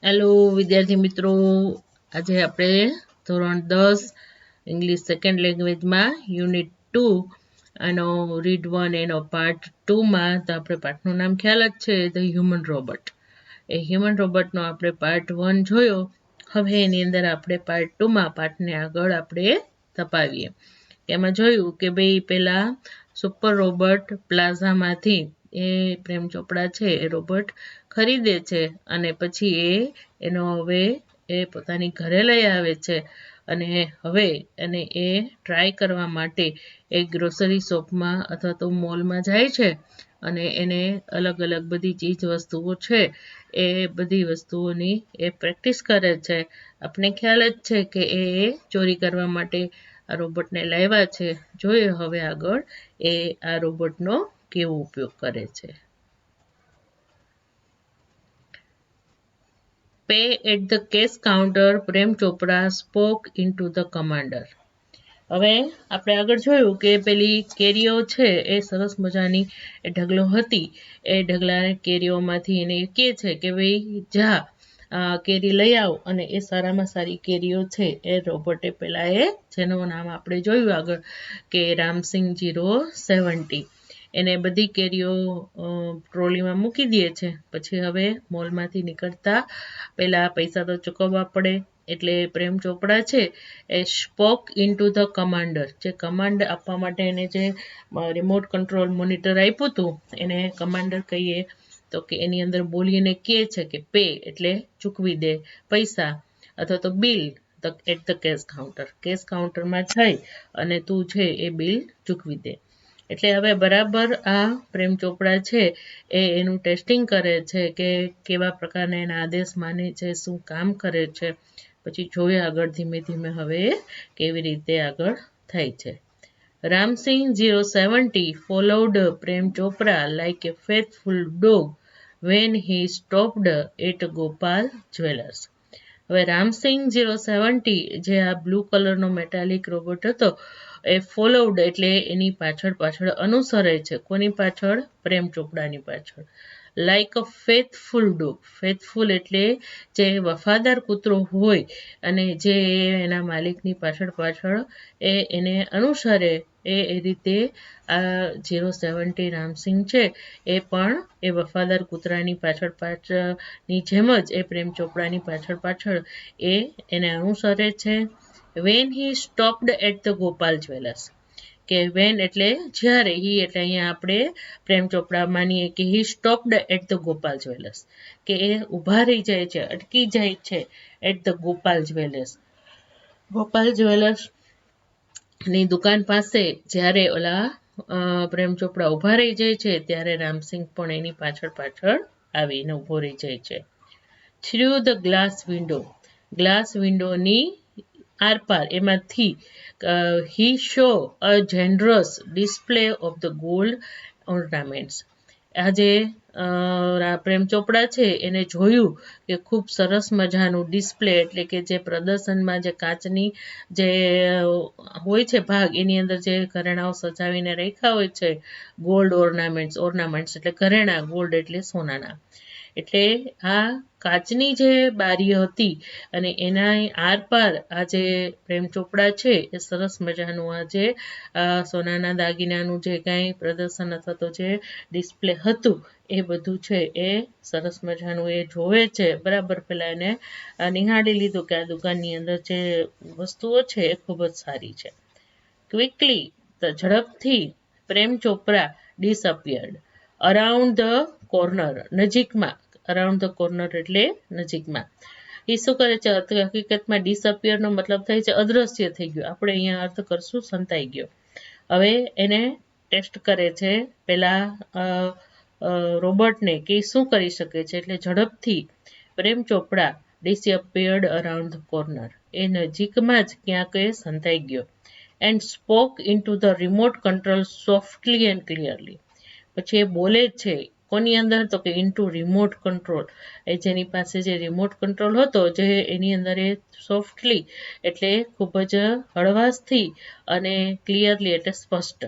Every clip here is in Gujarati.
હેલો વિદ્યાર્થી મિત્રો, આજે આપણે ધોરણ 10 ઇંગ્લિશ સેકન્ડ લેંગ્વેજમાં યુનિટ 2 આનો રીડ 1 એનો પાર્ટ 2માં તો આપણે પાઠનું નામ ખ્યાલ જ છે, ધ હ્યુમન રોબોટ. એ હ્યુમન રોબોટનો આપણે પાર્ટ 1 જોયો. હવે એની અંદર આપણે પાર્ટ 2માં પાઠને આગળ આપણે તપાવીએ. એમાં જોયું કે ભાઈ પહેલા સુપર રોબોટ પ્લાઝામાંથી એ પ્રેમ ચોપડા છે એ રોબોટ ખરીદે છે અને પછી એનો હવે એ પોતાની ઘરે લઈ આવે છે અને હવે એને એ ટ્રાય કરવા માટે એક ગ્રોસરી શોપમાં અથવા તો મોલમાં જાય છે અને એને અલગ અલગ બધી ચીજ વસ્તુઓ છે એ બધી વસ્તુઓની એ પ્રેક્ટિસ કરે છે. આપણે ખ્યાલ જ છે કે એ ચોરી કરવા માટે આ રોબોટને લાવ્યા છે. જોઈએ હવે આગળ એ આ રોબોટનો કેવો ઉપયોગ કરે છે. Pay at the cash counter, Prem Chopra spoke into the commander. હવે આપણે આગળ જોયું કે પેલી કેરીઓ છે એ સરસ મજાની એ ઢગલો હતી. એ ઢગલા કેરીઓમાંથી એને કહે છે કે ભાઈ જા કેરી લઈ આવ, અને એ સારામાં સારી કેરીઓ છે એ રોબોટે પેલા જેનું નામ આપણે જોયું આગળ કે રામસિંગ 070, એને બધી કેરીઓ ટ્રોલીમાં મૂકી દે છે. પછી હવે મોલમાંથી નીકળતા પહેલાં પૈસા તો ચૂકવવા પડે, એટલે પ્રેમ ચોપડા છે એ સ્પોક ઇન્ટુ ધ કમાન્ડર, જે કમાન્ડ આપવા માટે એને જે રિમોટ કંટ્રોલ મોનિટર આપ્યું હતું એને કમાન્ડર કહીએ તો કે એની અંદર બોલીને કહે છે કે પે એટલે ચૂકવી દે પૈસા, અથવા તો બિલ એટ ધ કેશ કાઉન્ટરમાં જઈ અને તું છે એ બિલ ચૂકવી દે. એટલે હવે બરાબર આ પ્રેમ ચોપડા છે એ એનું ટેસ્ટિંગ કરે છે કે કેવા પ્રકારના એના આદેશ માને છે, શું કામ કરે છે. પછી જોઈએ આગળ ધીમે ધીમે હવે કેવી રીતે આગળ થાય છે. Ramsing 070 followed Prem Chopra like a faithful dog when he stopped at Gopal Jewellers. હવે રામસિંગ 070 જે આ બ્લુ કલરનો મેટાલિક રોબોટ હતો એ ફોલોવડ એટલે એની પાછળ અનુસરે છે. કોની પાછળ? પ્રેમ ચોપડાની પાછળ. લાઈક અ ફેથફુલ ડોગ. ફેથફુલ એટલે જે વફાદાર કૂતરો હોય અને જે એના માલિકની પાછળ એને અનુસરે, એ રીતે આ 070 રામસિંગ છે એ પણ એ વફાદાર કૂતરાની પાછળની જેમ જ એ પ્રેમ ચોપડાની પાછળ એને અનુસરે છે. When he stopped at the Gopal jewellers, કે વેન એટલે જ્યારે, હી એટલે અહીંયા આપણે પ્રેમ ચોપડા માનીએ કે he stopped at the Gopal jewellers, કે એ ઊભા રહી જાય છે, અટકી જાય છે at the Gopal Jewellers. Gopal જ્વેલર્સની દુકાન પાસે જ્યારે ઓલા પ્રેમ ચોપડા ઊભા રહી જાય છે ત્યારે રામસિંગ પણ એની પાછળ આવીને ઊભો રહી જાય છે. થ્રુ ધ ગ્લાસ વિન્ડોની આરપાર એમાંથી he show a generous display of the gold ornaments. આજે પ્રેમ ચોપડા છે એને જોયું કે ખૂબ સરસ મજાનું ડિસ્પ્લે, એટલે કે જે પ્રદર્શનમાં જે કાચની જે હોય છે ભાગ, એની અંદર જે ઘરેણાઓ સજાવીને રાખ્યા હોય છે, ગોલ્ડ ઓર્નામેન્ટ્સ એટલે ઘરેણા, ગોલ્ડ એટલે સોનાના. એટલે આ કાચની જે બારી હતી અને એના આરપાર આ જે પ્રેમ ચોપડા છે એ સરસ મજાનું આ જે સોનાના દાગીનાનું જે કાંઈ પ્રદર્શન અથવા તો જે ડિસ્પ્લે હતું એ બધું છે એ સરસ મજાનું એ જોવે છે. બરાબર પહેલાં એને નિહાળી લીધું કે આ દુકાનની અંદર જે વસ્તુઓ છે એ ખૂબ જ સારી છે. ક્વિકલી, ઝડપથી, Prem Chopra disappeared around the corner, નજીકમાં. અરાઉન્ડ ધ કોર્નર એટલે નજીકમાં. એ શું કરે છે? હકીકતમાં ડિસઅપિયરનો મતલબ થાય છે અદ્રશ્ય થઈ ગયો. આપણે અહીંયા અર્થ કરશું સંતાઈ ગયો. હવે એને ટેસ્ટ કરે છે પેલા રોબોટને કે શું કરી શકે છે. એટલે ઝડપથી પ્રેમ ચોપડા ડિસઅપિયર્ડ અરાઉન્ડ ધ કોર્નર, એ નજીકમાં જ ક્યાંક સંતાઈ ગયો. And spoke into the remote control softly and clearly. પછી એ બોલે છે કોની અંદર? તો કે ઇન્ટુ રિમોટ કંટ્રોલ, એ જેની પાસે જે રિમોટ કંટ્રોલ હતો જે એની અંદર એ સોફ્ટલી એટલે ખૂબ જ હળવાશથી અને ક્લિયરલી એટલે સ્પષ્ટ,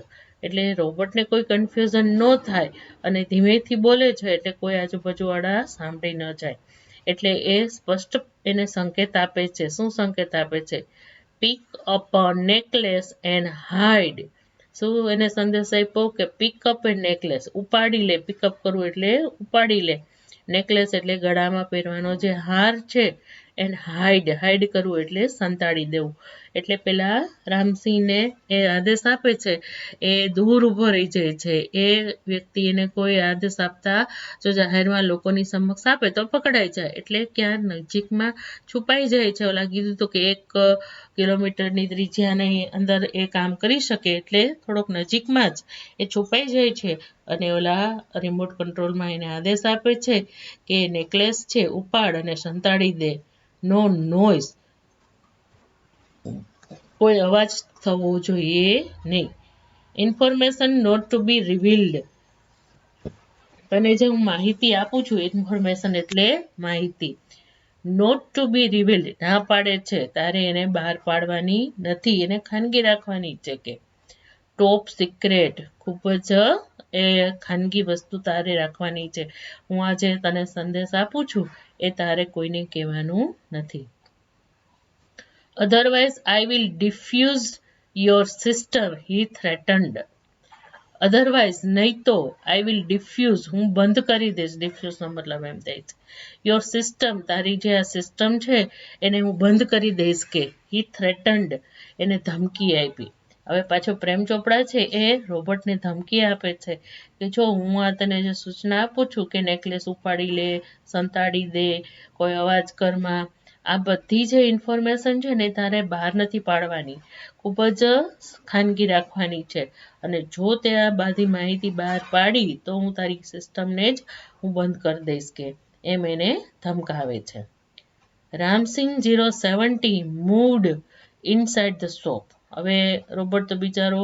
એટલે રોબોટને કોઈ કન્ફ્યુઝન ન થાય અને ધીમેથી બોલે છે એટલે કોઈ આજુબાજુવાળા સાંભળી ન જાય એટલે એ સ્પષ્ટ એને સંકેત આપે છે. શું સંકેત આપે છે? Pick up a necklace and hide. શું એને સંદેશ આપ્યો કે પિક અપ એ નેકલેસ, ઉપાડી લે. પિકઅપ કરવું એટલે ઉપાડી લે. નેકલેસ એટલે ગળામાં પહેરવાનો જે હાર છે. એન્ડ હાઇડ, હાઇડ કરવું એટલે સંતાડી દેવું. એટલે પેલા રામસિંહને એ આદેશ આપે છે, એ દૂર ઉભો રહી જાય છે. એ વ્યક્તિ એને કોઈ આદેશ આપતા જો જાહેરમાં લોકોની સમક્ષ આપે તો પકડાઈ જાય, એટલે ક્યાં નજીકમાં છુપાઈ જાય છે. ઓલા કીધું તો કે 1 કિલોમીટરની ત્રિજ્યાની અંદર એ કામ કરી શકે, એટલે થોડોક નજીકમાં જ એ છુપાઈ જાય છે. અને ઓલા રિમોટ કંટ્રોલમાં એને આદેશ આપે છે કે નેકલેસ છે ઉપાડ અને સંતાડી દે. નો નોઇઝ, કોઈ અવાજ થવો જોઈએ નહીં. Information not to be revealed. તને જે હું માહિતી આપું છું, ઇન્ફોર્મેશન એટલે માહિતી. નોટ ટુ બી રિવીલ્ડ, ના પાડે છે, તારે એને બહાર પાડવાની નથી, એને ખાનગી રાખવાની છે. કે ટોપ સિક્રેટ, ખૂબ જ એ ખાનગી વસ્તુ તારે રાખવાની છે. હું આજે તને સંદેશ આપું છું એ તારે કોઈને કહેવાનું નથી. Otherwise I will defuse your sister, he threatened. Otherwise, નહીં તો, આઈ વિલ ડિફ્યુઝ, હું બંધ કરી દઈશ. ડિફ્યુઝનો મતલબ એમ થાય છે યોર સિસ્ટમ, તારી જે આ સિસ્ટમ છે એને હું બંધ કરી દઈશ. કે હી થ્રેટન્ડ, એને ધમકી આપી. હવે પાછો પ્રેમ ચોપડા છે એ રોબોટને ધમકી આપે છે કે જો હું આ તને જે સૂચના આપું છું કે નેકલેસ ઉપાડી લે, સંતાડી દે, કોઈ અવાજ કરમાં, આ બધી જે ઇન્ફોર્મેશન છે ને તારે બહાર નથી પાડવાની, ખૂબ જ ખાનગી રાખવાની છે. અને જો તે આ બધી માહિતી બહાર પાડી તો હું તારી સિસ્ટમને જ હું બંધ કરી દઈશ. કે એમ એને ધમકાવે છે. Ramsingh 070 moved inside the shop. હવે રોબોટ તો બિચારો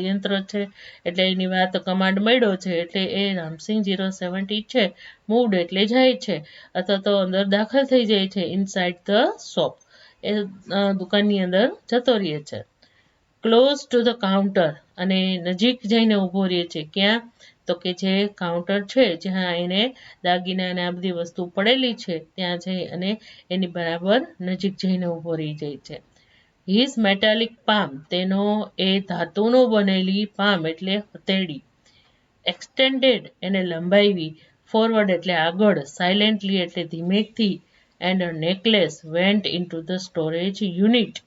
યંત્ર છે, એટલે એની વાત કમાન્ડ મળ્યો છે, એટલે એ રામસિંહ 070 છે, મૂવ્ડ એટલે જાય છે, અથવા તો અંદર દાખલ થઈ જાય છે. ઇનસાઇડ ધ શોપ, એ દુકાનની અંદર જતો રહે છે. ક્લોઝ ટુ ધ કાઉન્ટર, અને નજીક જઈને ઊભો રહે છે. ક્યાં? તો કે જે કાઉન્ટર છે જ્યાં એને દાગીના અને આ બધી વસ્તુ પડેલી છે ત્યાં જઈ અને એની બરાબર નજીક જઈને ઊભો રહી જાય છે. હિઝ મેટાલિક પામ, તેનો એ ધાતુનો બનેલી પામ એટલે હથેળી. એક્સટેન્ડેડ, એને લંબાવી. ફોરવર્ડ એટલે આગળ. સાયલેન્ટલી એટલે ધીમેથી. And a necklace went into the storage unit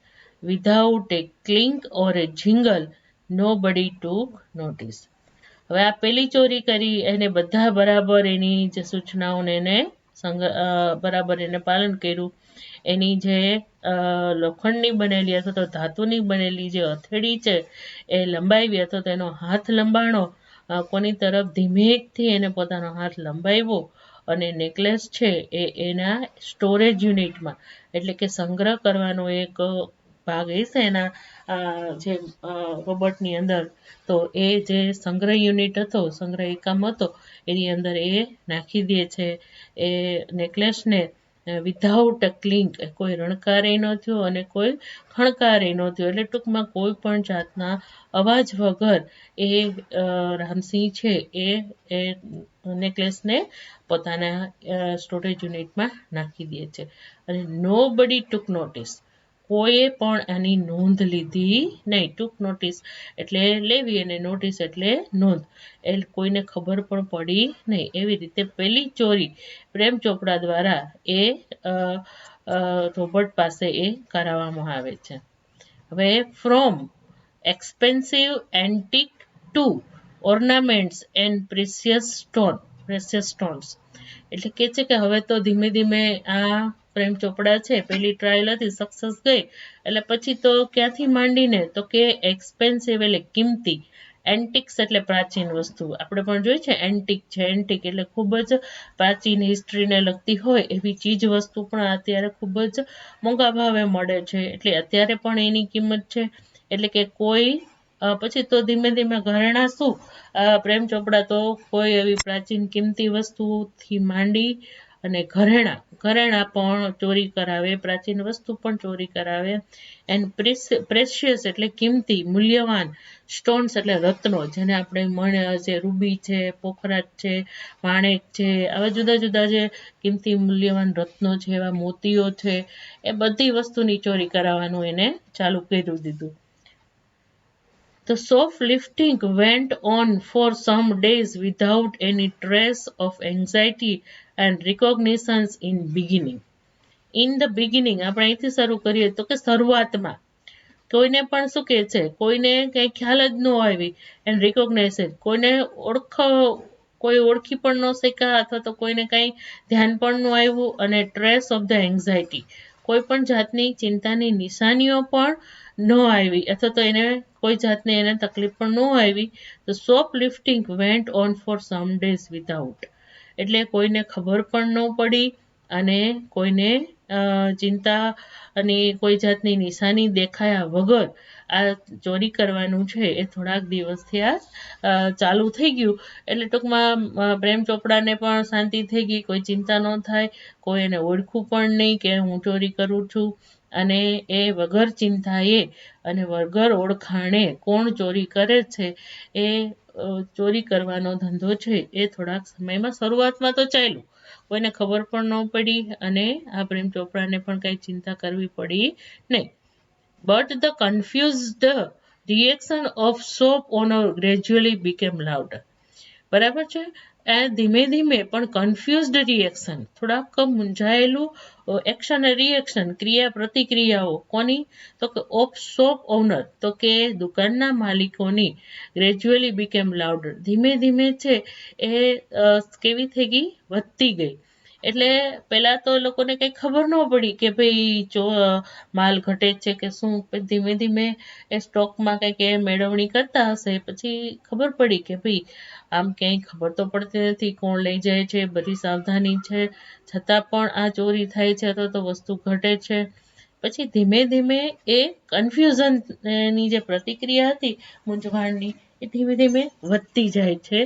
without a clink or a jingle. Nobody took notice. હવે આ પેલી ચોરી કરી, એને બધા બરાબર એની જે સૂચનાઓને એને બરાબર એને પાલન કર્યું. એની જે લોખંડની બનેલી અથવા તો ધાતુની બનેલી જે હથેળી છે એ લંબાવી, અથવા તો એનો હાથ લંબાણો. કોની તરફ? ધીમેથી એને પોતાનો હાથ લંબાવ્યો. અને નેકલેસ છે એ એના સ્ટોરેજ યુનિટમાં, એટલે કે સંગ્રહ કરવાનો એક ભાગ હશે એના જે રોબોટની અંદર, તો એ જે સંગ્રહ યુનિટ હતો, સંગ્રહ એકમ હતો, એની અંદર એ નાખી દે છે. એ નેકલેસને વિધાઉટ અ ક્લિંક, કોઈ રણકારે ન થયો અને કોઈ ખણકારે ન થયો, એટલે ટૂંકમાં કોઈ પણ જાતના અવાજ વગર એ રામસિંહ છે એ નેકલેસને પોતાના સ્ટોરેજ યુનિટમાં નાખી દે છે. અને નો બડી ટુક નોટિસ, કોઈએ પણ આની નોંધ લીધી નહીં. ટુક નોટિસ એટલે લેવી, અને નોટિસ એટલે નોંધ, એ કોઈને ખબર પણ પડી નહીં. એવી રીતે પેલી ચોરી પ્રેમ ચોપડા દ્વારા એ રોબોટ પાસે એ કરાવવામાં આવે છે. હવે from expensive antique to ornaments and precious stones. એટલે કે છે કે હવે તો ધીમે ધીમે આ પ્રેમ ચોપડા છે, પેલી ટ્રાયલ હતી, સક્સેસ ગઈ, એટલે પછી તો ક્યાંથી માંડીને તો કે એક્સપેન્સિવ એટલે કિંમતી, એન્ટિક્સ એટલે પ્રાચીન વસ્તુ. આપણે પણ જોઈ છે એન્ટિક છે, એન્ટિક એટલે ખૂબ જ પ્રાચીન હિસ્ટ્રીને લગતી હોય એવી ચીજ વસ્તુ પણ અત્યારે ખૂબ જ મોંઘા ભાવે મળે છે. એટલે અત્યારે પણ એની કિંમત છે. એટલે કે કોઈ પછી તો ધીમે ધીમે ઘરેણા શું, પ્રેમ ચોપડા તો કોઈ એવી પ્રાચીન કિંમતી વસ્તુથી માંડી અને ઘરેણા પણ ચોરી કરાવે, પ્રાચીન વસ્તુ પણ ચોરી કરાવે. એન્ડ પ્રેશિયસ એટલે કિંમતી, મૂલ્યવાન, સ્ટોન્સ એટલે રત્નો, જેને આપણે જે રૂબી છે, પોખરાજ છે, માણેક છે, આવા જુદા જુદા જે કિંમતી મૂલ્યવાન રત્નો છે, એવા મોતીઓ છે, એ બધી વસ્તુની ચોરી કરાવવાનું એને ચાલુ કરી દીધું. The shoplifting went on for some days without any trace of anxiety and recognition in beginning. In the beginning, આપણે અહીંથી શરૂ કરીએ તો કે શરૂઆતમાં કોઈને પણ શું કહે છે, કોઈને કંઈ ખ્યાલ જ ન આવી, એન્ડ રિકોગ્નાઇઝેશન, કોઈને કોઈ ઓળખી પણ ન શક્યા, અથવા તો કોઈને કંઈ ધ્યાન પણ ન આવ્યું, અને ટ્રેસ ઓફ ધ એન્ઝાયટી, કોઈ પણ જાતની ચિંતાની નિશાનીઓ પણ ન આવી, અથવા તો એને કોઈ જાતની એને તકલીફ પણ ન આવી. તો shop lifting went on for some days without, એટલે કોઈને ખબર પણ ન પડી, અને કોઈને ચિંતા અને કોઈ જાતની નિશાની દેખાયા વગર આ ચોરી કરવાનું છે એ થોડાક દિવસથી આ ચાલુ થઈ ગયું. એટલે ટૂંકમાં પ્રેમ ચોપડાને પણ શાંતિ થઈ ગઈ, કોઈ ચિંતા ન થાય, કોઈ એને ઓળખું પણ નહીં કે હું ચોરી કરું છું. અને એ વગર ચિંતાએ અને વગર ઓળખાણે કોણ ચોરી કરે છે એ ચોરી કરવાનો ધંધો છે એ થોડાક સમયમાં શરૂઆતમાં તો ચાલ્યું, કોઈને ખબર પણ ન પડી, અને આ પ્રેમ ચોપડાને પણ કંઈ ચિંતા કરવી પડી નહીં. But the confused reaction of shop owner gradually became louder. બરાબર છે. ધીમે ધીમે પણ કન્ફ્યુઝડ રિએક્શન, થોડાક મૂંઝાયેલું એક્શન રિએક્શન, ક્રિયા પ્રતિક્રિયાઓ કોની, તો કે ઓફ શોપ ઓનર, તો કે દુકાનના માલિકોની, ગ્રેજ્યુઅલી બીકેમ લાઉડર, ધીમે ધીમે છે એ કેવી થઈ ગઈ, વધતી ગઈ. એટલે પહેલા તો લોકોને કંઈ ખબર ન પડી કે ભાઈ માલ ઘટે છે કે શું, ધીમે ધીમે એ સ્ટોકમાં કંઈક એ મેળવણી કરતા હશે, પછી ખબર પડી કે ભાઈ આમ ક્યાંય ખબર તો પડતી નથી કોણ લઈ જાય છે, બધી સાવધાની છે, છતાં પણ આ ચોરી થાય છે અથવા તો વસ્તુ ઘટે છે. પછી ધીમે ધીમે એ કન્ફ્યુઝનની જે પ્રતિક્રિયા હતી, મૂંઝવણની, એ ધીમે ધીમે વધતી જાય છે.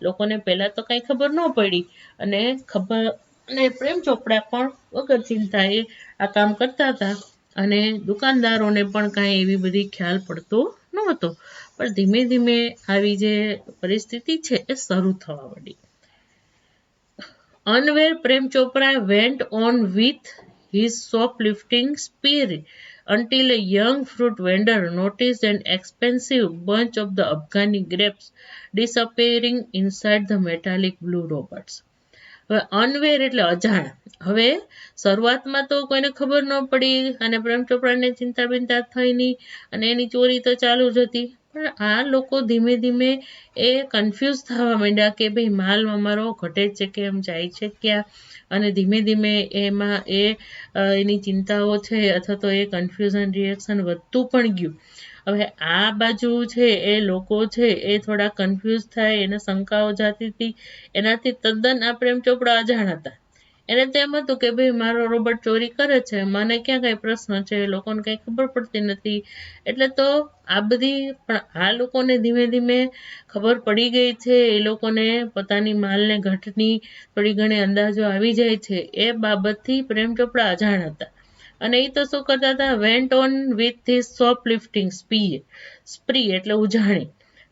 લોકોને પહેલાં તો કાંઈ ખબર ન પડી, અને પ્રેમ ચોપડા પણ વગર ચિંતાએ આ કામ કરતા હતા, અને દુકાનદારોને પણ કાંઈ એવી બધી ખ્યાલ પડતો નહોતો. પણ ધીમે ધીમે આવી જે પરિસ્થિતિ છે એ શરૂ થવા માંડી. Unaware Prem Chopra went on with his shoplifting spree until a young fruit vendor noticed an expensive bunch of the Afghani grapes disappearing inside the metallic blue robots. હવે અનવેર એટલે અજાણ. હવે શરૂઆતમાં તો કોઈને ખબર ન પડી, અને પ્રેમ ચોપડાને ચિંતા બિંતા થઈ નહીં, અને એની ચોરી તો ચાલુ જ હતી. પણ આ લોકો ધીમે ધીમે એ કન્ફ્યુઝ થવા માંડ્યા કે ભાઈ માલ અમારો ઘટે છે કે એમ જાય છે ક્યાં, અને ધીમે ધીમે એમાં એની ચિંતાઓ છે, અથવા તો એ કન્ફ્યુઝન રિએક્શન વધતું પણ ગયું. હવે આ બાજુ છે એ લોકો છે એ થોડા કન્ફ્યુઝ થાય, એને શંકાઓ જાતી હતી. એનાથી તદ્દન આ પ્રેમ ચોપડા અજાણ હતા. એને તો એમ હતું કે ભાઈ મારો રોબોટ ચોરી કરે છે, મને ક્યાં કઈ પ્રશ્ન છે, લોકોને કઈ ખબર પડતી નથી. એટલે તો આ બધી, પણ આ લોકોને ધીમે ધીમે ખબર પડી ગઈ છે, એ લોકોને પોતાની માલને ઘટની થોડી ઘણી અંદાજો આવી જાય છે, એ બાબતથી પ્રેમ ચોપડા અજાણ હતા. અને એ તો શું કરતા હતા, વેન્ટ ઓન વિથ હિઝ શોપલિફ્ટિંગ સ્પ્રી એટલે ઉજાણી.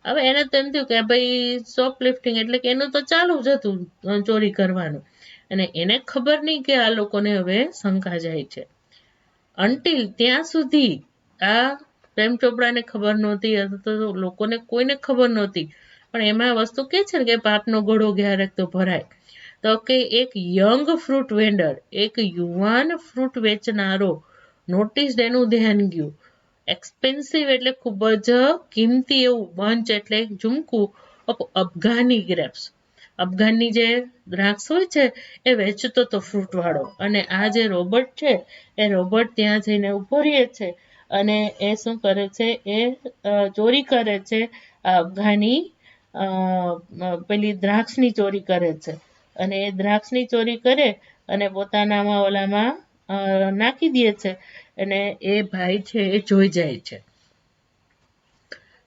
હવે એને તો એમ થયું કે ભાઈ શોપલિફ્ટિંગ એટલે કે એનું તો ચાલુ જ હતું ચોરી કરવાનું, અને એને ખબર નહીં કે આ લોકોને હવે શંકા જાય છે. અન્ટિલ ત્યાં સુધી આ પ્રેમ ચોપડાને ખબર નહોતી, અથવા તો લોકોને કોઈને ખબર નહોતી. પણ એમાં વસ્તુ કે છે ને કે પાપનો ઘડો ક્યારેક તો ભરાય. તો કે એક યંગ ફ્રૂટ વેન્ડર, એક યુવાન ફ્રૂટ વેચનારો નોટિસ એનું ધ્યાન ગયું. એક્સપેન્સિવ એટલે ખૂબ જ કિંમતી એવું, બંચ એટલે ઝુમકું ઓફ અફઘાની ગ્રેપ્સ, અફઘાનની જે દ્રાક્ષ હોય છે એ વેચતો તો ફ્રૂટ વાળો, અને આ જે રોબોટ છે એ રોબોટ ત્યાં જઈને ઉભો રહે છે, અને એ શું કરે છે, એ ચોરી કરે છે, આ અફઘાની પેલી દ્રાક્ષની ચોરી કરે છે. અને એ દ્રાક્ષની ચોરી કરે અને પોતાનામાં ઓલામાં નાખી દે છે, અને એ ભાઈ છે એ જોઈ જાય છે.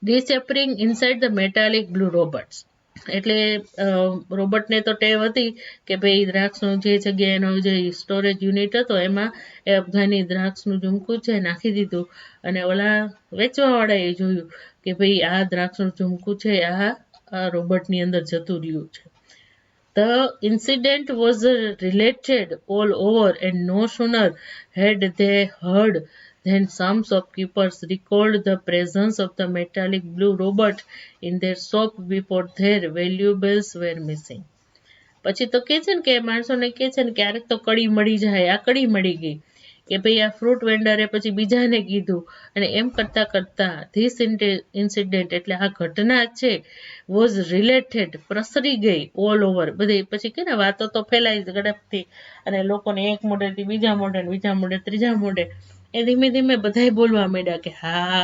Disappearing inside the metallic blue robots. એટલે રોબોટને તો ટેવ હતી કે ભાઈ દ્રાક્ષનું જે જગ્યાએ એનો જે સ્ટોરેજ યુનિટ હતો એમાં એ અફઘાની દ્રાક્ષનું ઝુમકું છે નાખી દીધું, અને ઓલા વેચવાવાળાએ જોયું કે ભાઈ આ દ્રાક્ષનું ઝુમકું છે આ રોબોટની અંદર જતું રહ્યું છે. The incident was related all over, and no sooner had they heard than some shopkeepers recalled the presence of the metallic blue robot in their shop before their valuables were missing. પછી તો કે છે ને કે માણસોને કે છે ને ક્યારેક તો કડી મળી જાય, આ કડી મળી ગઈ કે ભાઈ આ ફ્રૂટ વેન્ડરે પછી બીજાને કીધું, અને એમ કરતા કરતા ધીસ ઇન્સિડન્ટ એટલે આ ઘટના છે વોઝ રિલેટેડ પ્રસરી ગઈ ઓલ ઓવર બધી. પછી કે ને વાતો તો ફેલાઈ ઝડપથી, અને લોકોને એક મોઢેથી બીજા મોઢે, બીજા મોઢે ત્રીજા મોઢે, એ ધીમે ધીમે બધાય બોલવા માંડ્યા કે હા,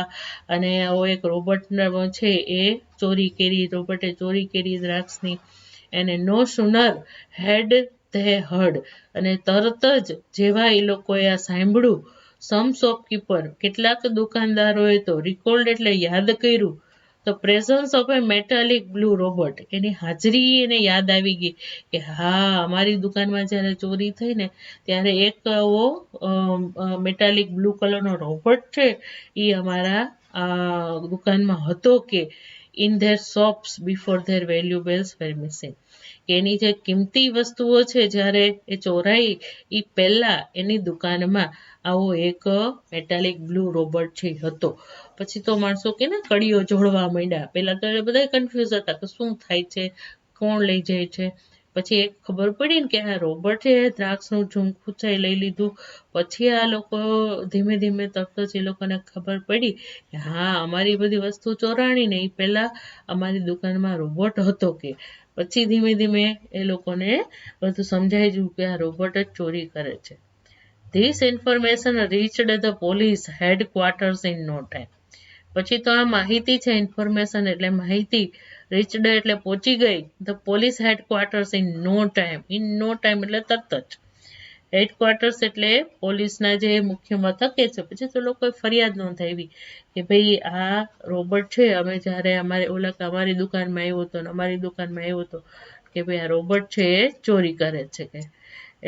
અને આવો એક રોબોટ છે એ ચોરી કરી, રોબોટે ચોરી કરી દ્રાક્ષની. અને નો સુનર હેડ ધે હર્ડ, અને તરત જ જેવા એ લોકોએ આ સાંભળ્યું, સમ શોપકીપર કેટલાક દુકાનદારોએ તો રિકોલ્ડ એટલે યાદ કર્યું, the presence of a metallic blue robot, એની હાજરી એને યાદ આવી ગઈ કે હા અમારી દુકાનમાં જ્યારે ચોરી થઈ ને ત્યારે એક એવો મેટાલિક બ્લુ કલરનો રોબોટ છે એ અમારા દુકાનમાં હતો કે in their shops before their valuables were missing, કે એની જે કિંમતી વસ્તુઓ છે જ્યારે એ ચોરાઈ એ પહેલા એની દુકાનમાં આવો એક મેટાલિક બ્લુ રોબોટ છે હતો. પછી તો માણસો કે ને કડીઓ જોડવા માંડ્યા. પહેલા તો એ બધા કન્ફ્યુઝ હતા કે શું થાય છે, કોણ લઈ જાય છે. પછી એક ખબર પડી ને કે આ રોબોટે દ્રાક્ષનું ઝુમકું છે લઈ લીધું. પછી આ લોકો ધીમે ધીમે તરત જ એ લોકોને ખબર પડી કે હા અમારી બધી વસ્તુ ચોરાણી ને એ પહેલા અમારી દુકાનમાં રોબોટ હતો કે. પછી ધીમે ધીમે એ લોકોને બધું સમજાઈ ગયું કે આ રોબોટ જ ચોરી કરે છે. This information reached the police headquarters in no time. પછી તો આ માહિતી છે, ઇન્ફોર્મેશન એટલે માહિતી, રીચડ એટલે પહોંચી ગઈ the police headquarters in no time. In no time એટલે તરત જ. હેડક્વાર્ટર્સ એટલે પોલીસના જે મુખ્ય મથકે છે. પછી તો લોકોએ ફરિયાદ નોંધાવી કે ભાઈ આ રોબોટ છે, અમે જ્યારે અમારી દુકાનમાં આવ્યો હતો, અમારી દુકાનમાં આવ્યો હતો કે ભાઈ આ રોબોટ છે એ ચોરી કરે છે કે.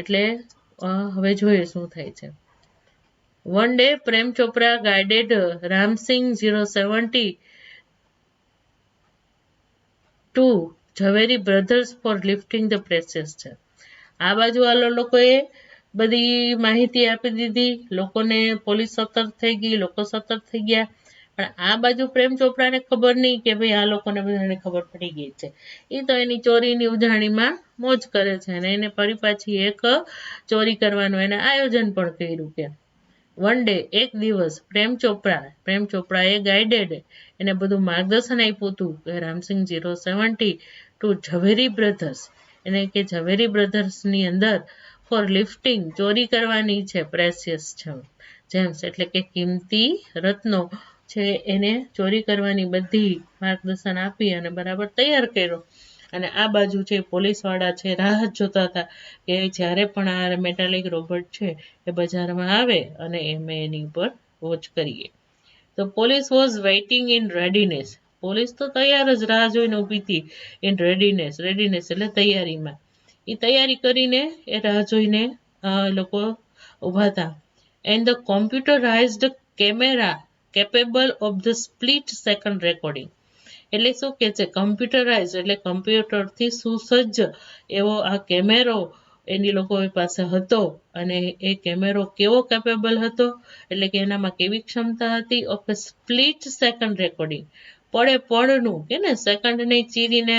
એટલે હવે જોઈએ શું થાય છે. One day, Prem Chopra guided Ram Singh 070 to Jhaveri Brothers for lifting the precious gem. આ બાજુ આ લોકોએ બધી માહિતી આપી દીધી, લોકોને પોલીસ સતર્ક થઈ ગઈ, લોકો સતર્ક થઈ ગયા. પણ આ બાજુ પ્રેમ ચોપરાને ખબર નહીં કે ભાઈ આ લોકોને બધાને ખબર પડી ગઈ છે. એ તો એની ચોરીની ઉજાણીમાં મોજ કરે છે, અને એને ફરી પાછી એક ચોરી કરવાનું એને આયોજન પણ કર્યું કે. વન ડે એક દિવસ પ્રેમ ચોપરાએ ગાઈડેડ એને બધું માર્ગદર્શન આપ્યું હતું કે રામસિંહ 070 ટુ ઝવેરી બ્રધર્સ, એને કે ઝવેરી બ્રધર્સની અંદર ફોર લિફ્ટિંગ ચોરી કરવાની છે પ્રેસિયસ જેમ્સ એટલે કે કિંમતી રત્નો છે, એને ચોરી કરવાની બધી માર્ગદર્શન આપી અને બરાબર તૈયાર કર્યો. અને આ બાજુ જે પોલીસવાળા છે રાહ જોતા હતા કે જ્યારે પણ આ મેટાલિક રોબોટ છે એ બજારમાં આવે અને અમે એની ઉપર વોચ કરીએ. તો police was waiting in readiness. Police તો તૈયાર જ રાહ જોઈને ઊભી હતી. ઇન રેડીનેસ એટલે તૈયારીમાં. એ તૈયારી કરીને એ રાહ જોઈને લોકો ઊભા હતા. And the computerised camera capable of the split second recording. એટલે શું કે છે, કમ્પ્યુટરાઇઝ એટલે કમ્પ્યુટરથી સુસજ્જ એવો આ કેમેરો એની લોકો પાસે હતો. અને એ કેમેરો કેવો કેપેબલ હતો એટલે કે એનામાં કેવી ક્ષમતા હતી of a split second recording. પડનું કે ને સેકન્ડને ચીરીને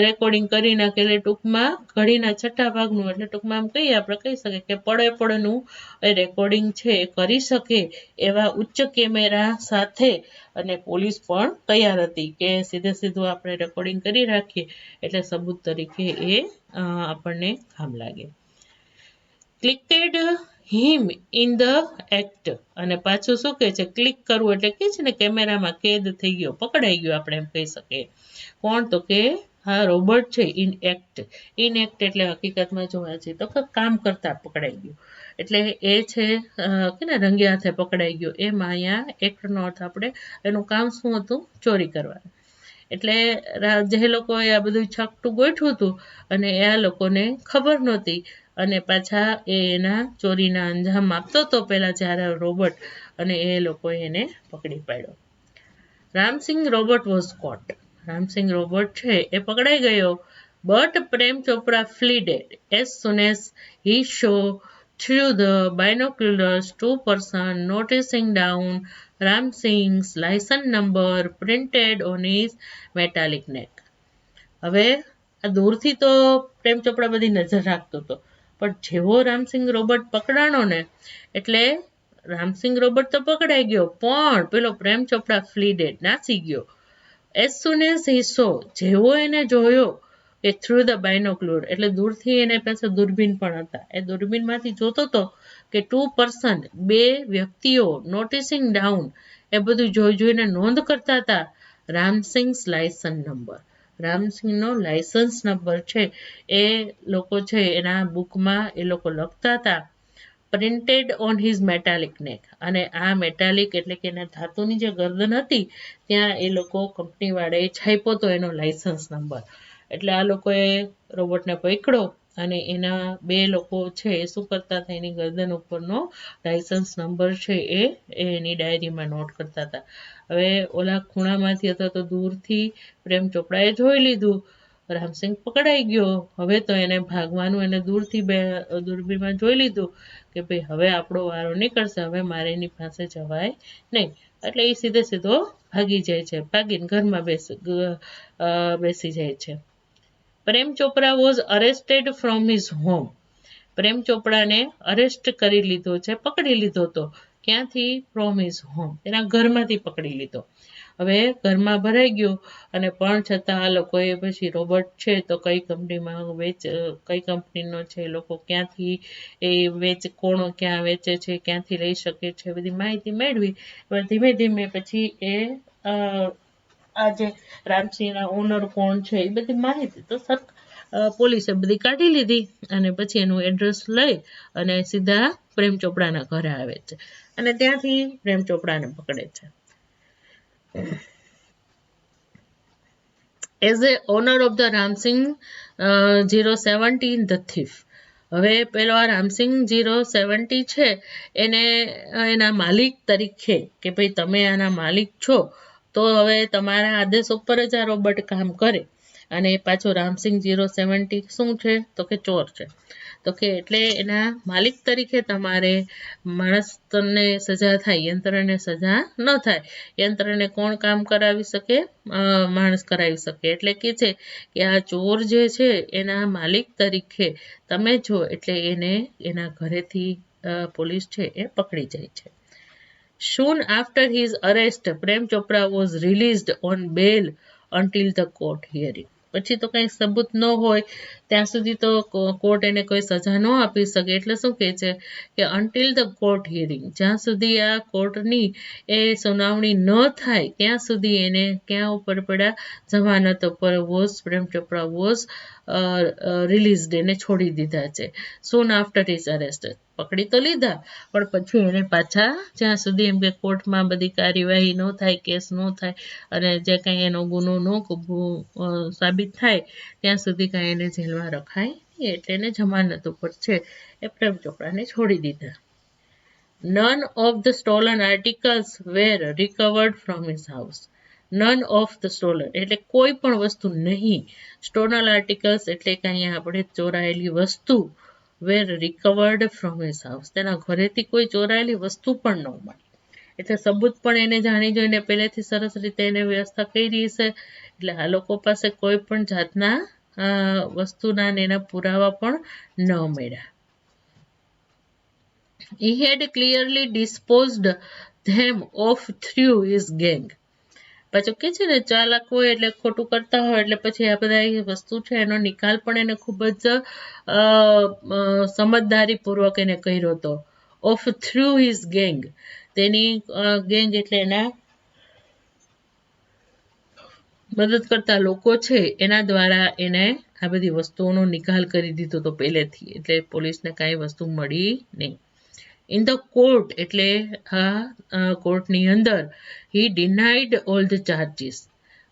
રેકોર્ડિંગ કરી નાખે, એટલે ટૂંકમાં ઘડીના છઠ્ઠા ભાગનું, એટલે ટૂંકમાં આમ કહીએ આપણે કહી શકીએ કે પડનું એ રેકોર્ડિંગ છે એ કરી શકે એવા ઉચ્ચ કેમેરા સાથે. અને પોલીસ પણ તૈયાર હતી કે સીધું આપણે રેકોર્ડિંગ કરી રાખીએ એટલે સબૂત તરીકે એ આપણને કામ લાગે. ક્લિકેડ હિમ ઇન ધ એક્ટ. અને પાછું શું કહે છે, ક્લિક કરવું એટલે કે છે ને કેમેરામાં કેદ થઈ ગયો, પકડાઈ ગયો આપણે એમ કહી શકીએ. કોણ? તો કે આ રોબોટ છે ઇન એક્ટ એટલે હકીકતમાં જોવા જઈએ તો કામ કરતા પકડાઈ ગયું. એટલે એ છે કે ને રંગે હાથે પકડાઈ ગયો. એમાં અહીંયા એક્ટનો અર્થ આપણે એનું કામ શું હતું, ચોરી કરવાનું. એટલે જે લોકોએ આ બધું છકટું ગોઠવું હતું અને આ લોકોને ખબર નહોતી અને પાછા એના ચોરીના અંજામ આપતો હતો પહેલા જ્યારે રોબર્ટ અને એ લોકોએ એને પકડી પાડ્યો. Ramsingh robot was caught. Ramsingh robot છે એ પકડાઈ ગયો. But Prem Chopra fled as soon as he saw through the binoculars 2 persons noticing down Ramsingh's license number printed on his metallic neck. હવે આ દૂરથી તો પ્રેમ ચોપડા બધી નજર રાખતો હતો, પણ જેવો રામસિંગ રોબર્ટ પકડાણો ને એટલે રામસિંગ રોબર્ટ તો પકડાઈ ગયો, પણ પેલો પ્રેમ ચોપડા ફ્લીડેડ નાસી ગયો. એઝ સુન એઝ હી સો, જેવો એને જોયો કે થ્રુ ધ બાયનોક્યુલર, એટલે દૂરથી એને પાસે દૂરબીન પણ હતા, એ દૂરબીનમાંથી જોતો હતો કે 2 પર્સન, 2 વ્યક્તિઓ નોટિસિંગ ડાઉન, એ બધું જોઈને નોંધ કરતા હતા રામસિંગ્સ લાયસન્સ નંબર. રામસિંહનો લાયસન્સ નંબર છે એ લોકો છે એના બુકમાં એ લોકો લખતા હતા. પ્રિન્ટેડ ઓન હિઝ મેટાલિક નેક, અને આ મેટાલિક એટલે કે એના ધાતુની જે ગરદન હતી ત્યાં એ લોકો કંપનીવાળાએ છાપ્યો હતો એનો લાયસન્સ નંબર. એટલે આ લોકોએ રોબોટને પકડ્યો અને એના 2 લોકો છે એ શું કરતા હતા, એની ગરદન ઉપરનો લાયસન્સ નંબર છે એ એની ડાયરીમાં નોટ કરતા હતા. હવે ઓલા ખૂણામાંથી અથવા તો દૂરથી પ્રેમ ચોપડાએ જોઈ લીધું, રામસિંગ પકડાઈ ગયો. હવે તો એને ભાગવાનું, એને દૂરથી દૂરબીનમાં જોઈ લીધું કે ભાઈ હવે આપણો વારો નીકળશે, હવે મારે એની પાસે જવાય નહીં. એટલે એ સીધો ભાગી જાય છે, ભાગીને ઘરમાં બેસી જાય છે. Prem Chopra was arrested from his home. Prem ચોપડાને અરેસ્ટ કરી લીધો છે, પકડી લીધો હતો. ક્યાંથી? ફ્રોમ હિઝ હોમ, એના ઘરમાંથી પકડી લીધો. હવે ઘરમાં ભરાઈ ગયો અને પણ છતાં આ લોકોએ પછી રોબોટ છે તો કઈ કંપનીમાં કઈ કંપનીનો છે, લોકો ક્યાંથી એ કોણ ક્યાં વેચે છે, ક્યાંથી લઈ શકે છે, બધી માહિતી મેળવી. ધીમે ધીમે પછી એ આ જે રામસિંહના ઓનર કોણ છે એ બધી માહિતી તો પોલીસે બધી કાઢી લીધી અને પછી એનું એડ્રેસ લઈ અને સીધા પ્રેમ ચોપડાના ઘરે આવે છે અને ત્યાંથી પ્રેમ ચોપડાને પકડે છે. As a owner of the Ramsing 017, the thief. હવે પેલો આ રામસિંગ 070 છે એને એના માલિક તરીકે કે ભાઈ તમે આના માલિક છો તો હવે તમારા આદેશ ઉપર જ આ રોબોટ કામ કરે. અને પાછો રામસિંગ 070 શું છે તો કે ચોર છે. તો કે એટલે એના માલિક તરીકે તમારે માણસને સજા થાય, યંત્રને સજા ન થાય. યંત્રને કોણ કામ કરાવી શકે? માણસ કરાવી શકે. એટલે કે છે કે આ ચોર જે છે એના માલિક તરીકે તમે છો, એટલે એને એના ઘરેથી પોલીસ છે એ પકડી જાય છે. Soon after his arrest, Prem Chopra was released on bail until the court hearing. પછી તો કંઈ સબૂત ન હોય ત્યાં સુધી તો કોર્ટ એને કોઈ સજા ન આપી શકે. એટલે શું કહે છે કે અન્ટિલ ધ કોર્ટ હિયરિંગ, જ્યાં સુધી આ કોર્ટની એ સુનાવણી ન થાય ત્યાં સુધી એને ક્યાં ઉપર પડ્યા? જમાનત ઉપર. પ્રેમ ચોપડા વોઝ રિલીઝડ, એને છોડી દીધા છે. સૂન આફ્ટર હિઝ અરેસ્ટ, પકડી તો લીધા પણ પછી એને પાછા જ્યાં સુધી એમ કે કોર્ટમાં બધી કાર્યવાહી ન થાય, કેસ ન થાય અને જે કંઈ એનો ગુનો ન સાબિત થાય ત્યાં સુધી કાંઈ એને જેલમાં રખાય નહીં. એટલે એને જમાનત ઉપર છે એ પ્રેમ ચોપડાને છોડી દીધા. None of the stolen articles were recovered from his house. None of the stolen એટલે કોઈ પણ વસ્તુ નહીં. Stolen articles એટલે કે અહીંયા આપણે ચોરાયેલી વસ્તુ. were recovered from his house, તેના ઘરેથી કોઈ ચોરાયેલી વસ્તુ પણ ન મળી. એટલે સબૂત પણ એને જાણી જોઈને પહેલેથી સરસ રીતે એને વ્યવસ્થા કરી છે. એટલે આ લોકો પાસે કોઈ પણ જાતના વસ્તુના ને એના પુરાવા પણ ન મળ્યા. He had clearly disposed them of through his gang. પાછું કે છે ને ચાલાક હોય એટલે ખોટું કરતા હોય એટલે પછી આ બધા વસ્તુ છે એનો નિકાલ પણ એને ખૂબ જ સમજદારીપૂર્વક એને કર્યો હતો. ઓફ થ્રુ હિઝ ગેંગ, તેની ગેંગ એટલે એના મદદ કરતા લોકો છે એના દ્વારા એને આ બધી વસ્તુઓનો નિકાલ કરી દીધો હતો પહેલેથી. એટલે પોલીસને કાંઈ વસ્તુ મળી નહીં. ઇન ધ કોર્ટ એટલે આ કોર્ટની અંદર હી ડિનાઇડ ઓલ ધ ચાર્જીસ.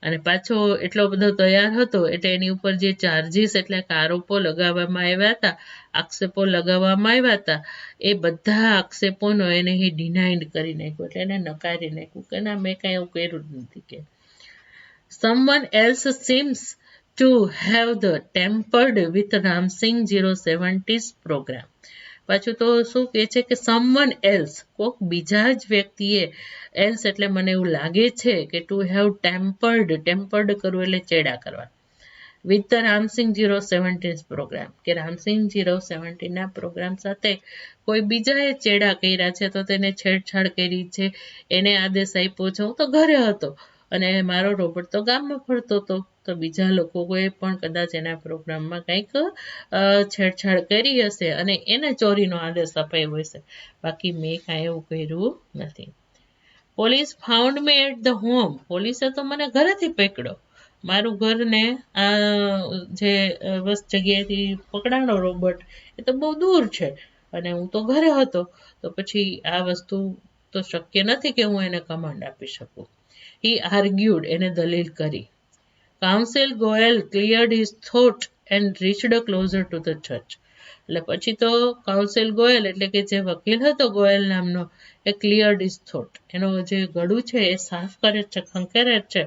અને પાછો એટલો બધો તૈયાર હતો એટલે એની ઉપર જે ચાર્જીસ એટલે આરોપો લગાવવામાં આવ્યા હતા, આક્ષેપો લગાવવામાં આવ્યા હતા, એ બધા આક્ષેપોનો એને ડિનાઇડ કરી નાખ્યું, એટલે એને નકારી નાખ્યું કે ના, મેં કાંઈ એવું કર્યું જ નથી. કે someone else seems to have the tampered with Ramsingh 070's program. પાછું તો શું કહે છે કે someone else, કોક બીજા જ વ્યક્તિએ, else એટલે મને એવું લાગે છે કે to have tampered કરવું એટલે ચેડા કરવા, with the Ramsingh 070's program, કે Ramsingh 070 ના પ્રોગ્રામ સાથે કોઈ બીજાએ ચેડા કર્યા છે, તો તેને છેડછાડ કરી છે, એને આદેશ આપ્યો છે. હું તો ઘરે હતો અને મારો રોબોટ તો ગામમાં ફરતો હતો, તો બીજા લોકોએ પણ કદાચ એના પ્રોગ્રામમાં કંઈક છેડછાડ કરી હશે અને એને ચોરીનો આદેશ અપાયો હશે, બાકી મેં કાંઈ એવું કર્યું નથી. Police found me at the home, પોલીસે તો મને ઘરેથી પકડ્યો. મારું ઘરને આ જે જગ્યાએથી પકડાણો રોબોટ, એ તો બહુ દૂર છે અને હું તો ઘરે હતો, તો પછી આ વસ્તુ તો શક્ય નથી કે હું એને કમાન્ડ આપી શકું. હી આર્ગ્યુડ, એને દલીલ કરી. Council Goyal cleared his thought and reached closure to the જજ. એટલે પછી તો કાઉન્સિલ ગોયલ એટલે કે જે વકીલ હતો ગોયલ નામનો, એ ક્લિયર્ડ હિઝ થોટ, એનો જે ગળું છે એ સાફ કરે છે, ખંખેરે છે,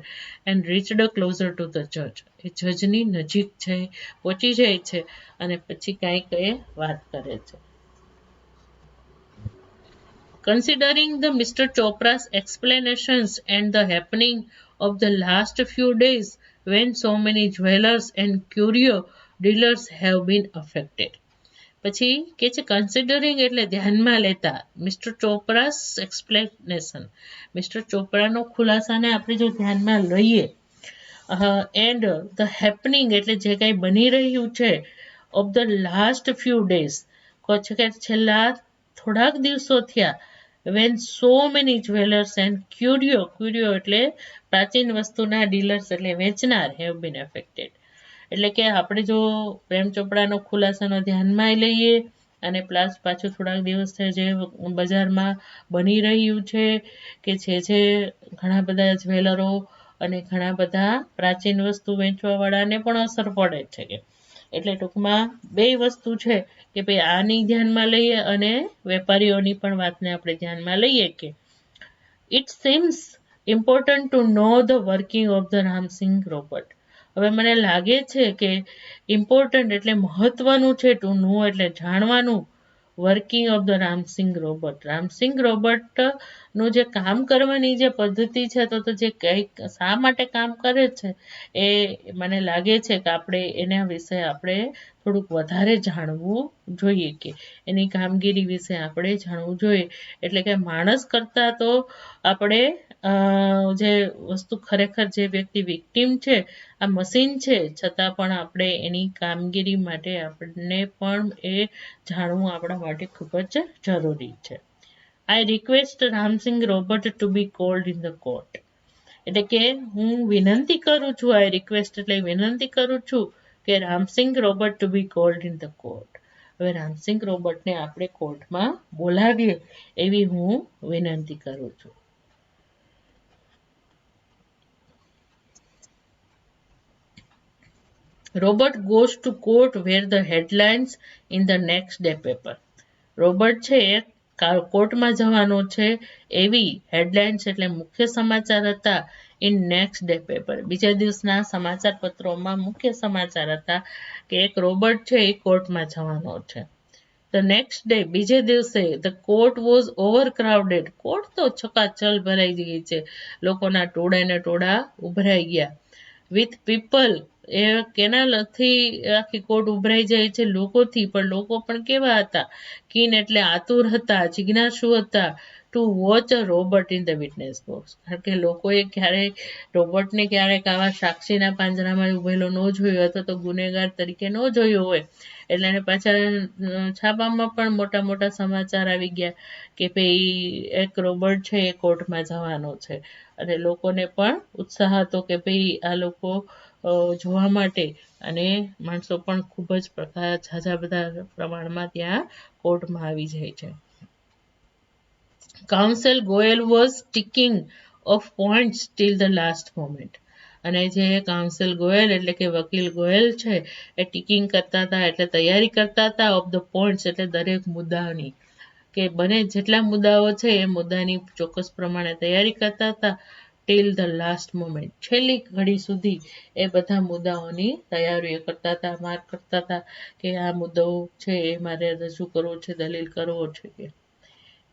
and reached closure to the જજ, એ જજની નજીક છે, પહોંચી જાય છે અને પછી કાંઈક એ વાત કરે છે. Considering the Mr. Chopra's explanations and the happening of the last few days when so many jewelers and curio dealers have been affected. પછી કે છે કન્સિડરિંગ એટલે ધ્યાનમાં લેતા, મિસ્ટર ચોપરાસ એક્સપ્લેનેશન, મિસ્ટર ચોપરાનો ખુલાસાને આપણે જો ધ્યાનમાં લઈએ, એન્ડ ધ હેપનિંગ એટલે જે કાંઈ બની રહ્યું છે, of the last few days, કહે છે કે છેલ્લા થોડાક દિવસો થયા, when so many jewellers and curio એટલે પ્રાચીન વસ્તુના ડીલર્સ એટલે વેચનાર, હેવ બીન એફેક્ટેડ. એટલે કે આપણે જો પ્રેમ ચોપડાનો ખુલાસાનો ધ્યાનમાં લઈએ અને પ્લસ પાછું થોડાક દિવસ જે બજારમાં બની રહ્યું છે કે જે ઘણા બધા જ્વેલરો અને ઘણા બધા પ્રાચીન વસ્તુ વેચવાવાળાને પણ અસર પડે છે. કે એટલે ટૂંકમાં બે વસ્તુ છે કે ભાઈ આની ધ્યાનમાં લઈએ અને વેપારીઓની પણ વાતને આપણે ધ્યાનમાં લઈએ કે it seems important to know the working of the Ramsingh robot. હવે મને લાગે છે કે ઇમ્પોર્ટન્ટ એટલે મહત્વનું છે, ટુ નો એટલે જાણવાનું, working of the Ramsingh robot, Ramsingh રોબોટનું જે કામ કરવાની જે પદ્ધતિ છે, તો જે કંઈક શા માટે કામ કરે છે, એ મને લાગે છે કે આપણે એના વિશે આપણે થોડુંક વધારે જાણવું જોઈએ, કે એની કામગીરી વિશે આપણે જાણવું જોઈએ. એટલે કે માણસ કરતાં તો આપણે જે વસ્તુ ખરેખર જે વ્યક્તિ વિક્ટીમ છે, આ મશીન છે, છતાં પણ આપણે એની કામગીરી માટે આપણને પણ એ જાણવું આપણા માટે ખૂબ જ જરૂરી છે. I request Ramsingh robot to be called in the court. એટલે કે હું વિનંતી કરું છું, આઈ રિક્વેસ્ટ એટલે વિનંતી કરું છું કે Ramsingh robot to be called in the court. હવે રામસિંગ રોબોટને આપણે કોર્ટમાં બોલાવીએ એવી હું વિનંતી કરું છું. Robot goes to court where the headlines in the next day paper. Robot છે એ કોર્ટમાં જવાનો છે એવી હેડલાઇન્સ એટલે મુખ્ય સમાચાર હતા ઇન નેક્સ્ટ ડે પેપર. બીજા દિવસના સમાચાર પત્રોમાં મુખ્ય સમાચાર હતા કે એક રોબોટ છે એ કોર્ટમાં જવાનો છે. ધ નેક્સ્ટ ડે, બીજે દિવસે, the court was over crowded. Court તો છકાચલ ભરાઈ ગઈ છે, લોકોના ટોળે ને ટોળા ઉભરાઈ ગયા. વિથ પીપલ, એ કેનાલથી આખી કોર્ટ ઉભરાઈ જાય છે લોકોથી, પણ લોકો પણ કેવા હતા, કીન એટલે આતુર હતા, જિજ્ઞાસુ હતા, two watch a robot in the witness box. કારણ કે લોકોએ ક્યારેય રોબોટને ક્યારેક આવા સાક્ષીના પાંજરામાં ઉભેલો ન જોયો અથવા તો ગુનેગાર તરીકે ન જોયો હોય, એટલે એને પાછા છાપામાં પણ મોટા મોટા સમાચાર આવી ગયા કે ભાઈ એક રોબોટ છે એ કોર્ટમાં જવાનો છે, અને લોકોને પણ ઉત્સાહ હતો કે ભાઈ આ લોકો જોવા માટે, અને માણસો પણ ખૂબ જ ઝાઝા બધા પ્રમાણમાં ત્યાં કોર્ટમાં આવી જાય છે. Counsel Goyal was ticking off points till the last moment. અને જે કાઉન્સિલ ગોયલ એટલે કે વકીલ ગોયલ છે એ ટીકિંગ કરતા હતા એટલે તૈયારી કરતા હતા ઓફ ધ પોઈન્ટ્સ એટલે દરેક મુદ્દાની, કે બને જેટલા મુદ્દાઓ છે એ મુદ્દાની ચોક્કસ પ્રમાણે તૈયારી કરતા હતા ટીલ ધ લાસ્ટ મોમેન્ટ, છેલ્લી ઘડી સુધી એ બધા મુદ્દાઓની તૈયારીઓ કરતા હતા, માર્ક કરતા હતા કે આ મુદ્દો છે એ મારે રજૂ કરવો છે, દલીલ કરવો છે કે.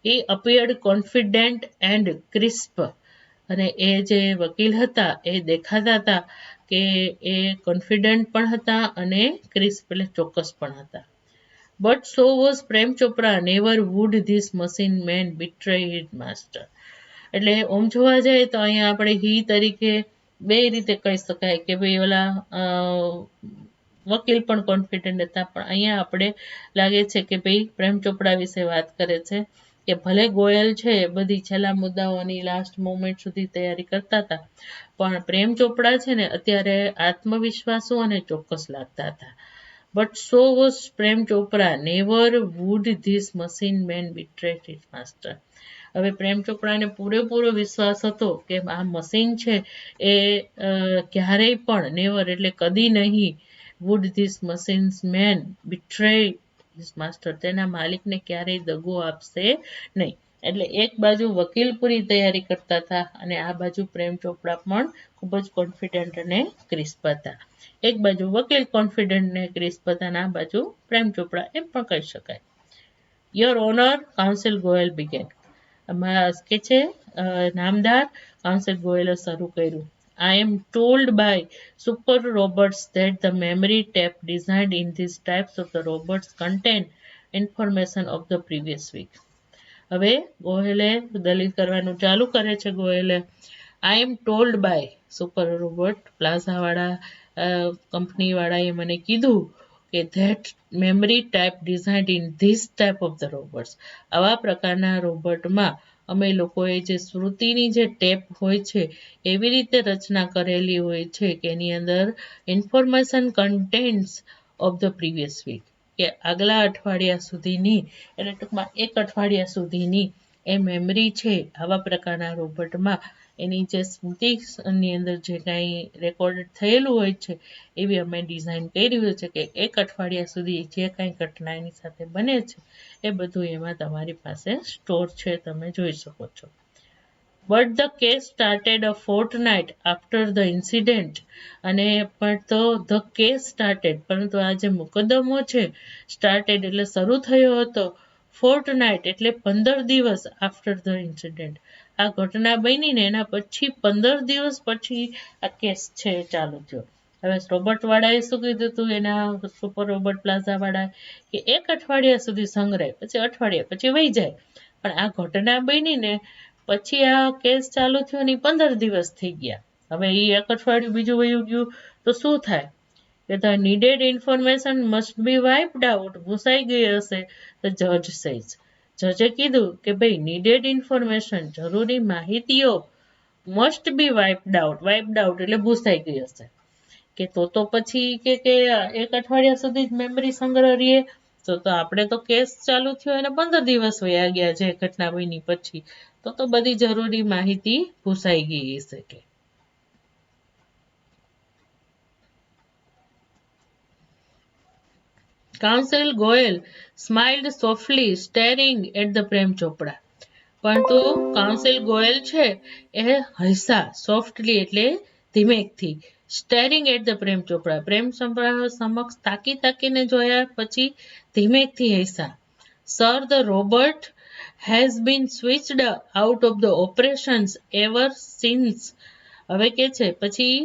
એ અપિયર્ડ કોન્ફિડન્ટ એન્ડ ક્રિસ્પ, અને એ જે વકીલ હતા એ દેખાતા હતા કે એ કોન્ફિડન્ટ પણ હતા અને ક્રિસ્પ એટલે ચોક્કસ પણ હતા. But so was Prem Chopra, never would this machine man betray his master. એટલે ઓમ જોવા જાય તો અહીંયા આપણે હી તરીકે બે રીતે કહી શકાય કે ભાઈ ઓલા વકીલ પણ કોન્ફિડન્ટ હતા, પણ અહીંયા આપણે લાગે છે કે ભાઈ પ્રેમ ચોપડા વિશે વાત કરે છે કે ભલે ગોયલ છે બધી છેલ્લા મુદ્દાઓની લાસ્ટ મોમેન્ટ સુધી તૈયારી કરતા હતા, પણ પ્રેમ ચોપડા છે ને અત્યારે આત્મવિશ્વાસુ અને ચોક્કસ લાગતા હતા. But so was Prem Chopra, never would this machine man betray his master. હવે પ્રેમ ચોપડાને પૂરેપૂરો વિશ્વાસ હતો કે આ મશીન છે એ ક્યારેય પણ, નેવર એટલે કદી નહીં, would this machines man betray his master, તેના માલિકને ક્યારેય દગો આપશે નહીં. એટલે એક બાજુ વકીલ પૂરી તૈયારી કરતા હતા અને આ બાજુ પ્રેમ ચોપડા પણ ખૂબ જ કોન્ફિડન્ટ અને ક્રિસ્પ હતા. એક બાજુ વકીલ કોન્ફિડન્ટ ને ક્રિસ્પ હતા અને આ બાજુ પ્રેમ ચોપડા એમ પણ કહી શકાય. Your honour, counsel Goyal began. કે છે નામદાર કાઉન્સિલ ગોયલે શરૂ કર્યું. I am told by super robots that the memory tape designed in these types of the robots contain information of the previous week. હવે ગોયલે દલીલ કરવાનું ચાલુ કરે છે. ગોયલે I am told by super robot પ્લાઝાવાળા કંપનીવાળાએ મને કીધું કે that memory type designed in this type of the robots, આવા પ્રકારના રોબોટમાં અમે લોકોએ જે સ્મૃતિની જે ટેપ હોય છે એવી રીતે રચના કરેલી હોય છે કે એની અંદર information contents of the previous week, કે આગલા અઠવાડિયા સુધીની એટલે ટૂંકમાં એક અઠવાડિયા સુધીની એ મેમરી છે આવા પ્રકારના રોબોટમાં એની જે સ્મૃતિની અંદર જે કાંઈ રેકોર્ડ થયેલું હોય છે એવી અમે ડિઝાઇન કરી હોય છે કે એક અઠવાડિયા સુધી જે કાંઈ ઘટના એની સાથે બને છે એ બધું એમાં તમારી પાસે સ્ટોર છે, તમે જોઈ શકો છો. But the case started a Fortnite after the incident, અને પણ તો ધ કેસ સ્ટાર્ટેડ, પરંતુ આ જે મુકદ્દમો છે સ્ટાર્ટેડ એટલે શરૂ થયો હતો, ફોર્ટનાઇટ એટલે 15 દિવસ આફ્ટર ધ ઇન્સિડન્ટ, આ ઘટના બની ને એના પછી 15 દિવસ પછી આ કેસ છે ચાલુ થયો. હવે રોબોટવાળાએ શું કીધું હતું એના સુપર રોબોટ પ્લાઝાવાળાએ કે એક અઠવાડિયા સુધી સંગ્રહ, પછી અઠવાડિયા પછી વહી જાય, પણ આ ઘટના બની ને પછી આ કેસ ચાલુ થયો ને 15 દિવસ થઈ ગયા. હવે એ એક અઠવાડિયું બીજું વયું ગયું તો શું થાય કે the needed information must be wiped out, ભૂસાઈ ગઈ હશે. ધ જજ સેઝ, જજે કીધું કે ભાઈ નીડેડ ઇન્ફોર્મેશન, જરૂરી માહિતીઓ, મસ્ટ બી વાઇપ્ડ આઉટ એટલે ભૂસાઈ ગઈ હશે, કે તો પછી કે એક અઠવાડિયા સુધી જ મેમરી સંગ્રહ રહીએ તો આપણે તો કેસ ચાલુ થયો એને 15 દિવસ વયા ગયા જે ઘટના બની પછી, તો બધી જરૂરી માહિતી ભૂસાઈ ગઈ હશે કે. Counsel Goyal smiled softly staring at the Prem Chopra, પરંતુ કાઉન્સિલ ગોયલ છે એ હસા, સોફ્ટલી એટલે ધીમેકથી, staring at the Prem Chopra સમક્ષ તાકીને જોયા પછી ધીમેકથી હસા. Sir, the robot has been switched out of the operations ever since. હવે કે છે પછી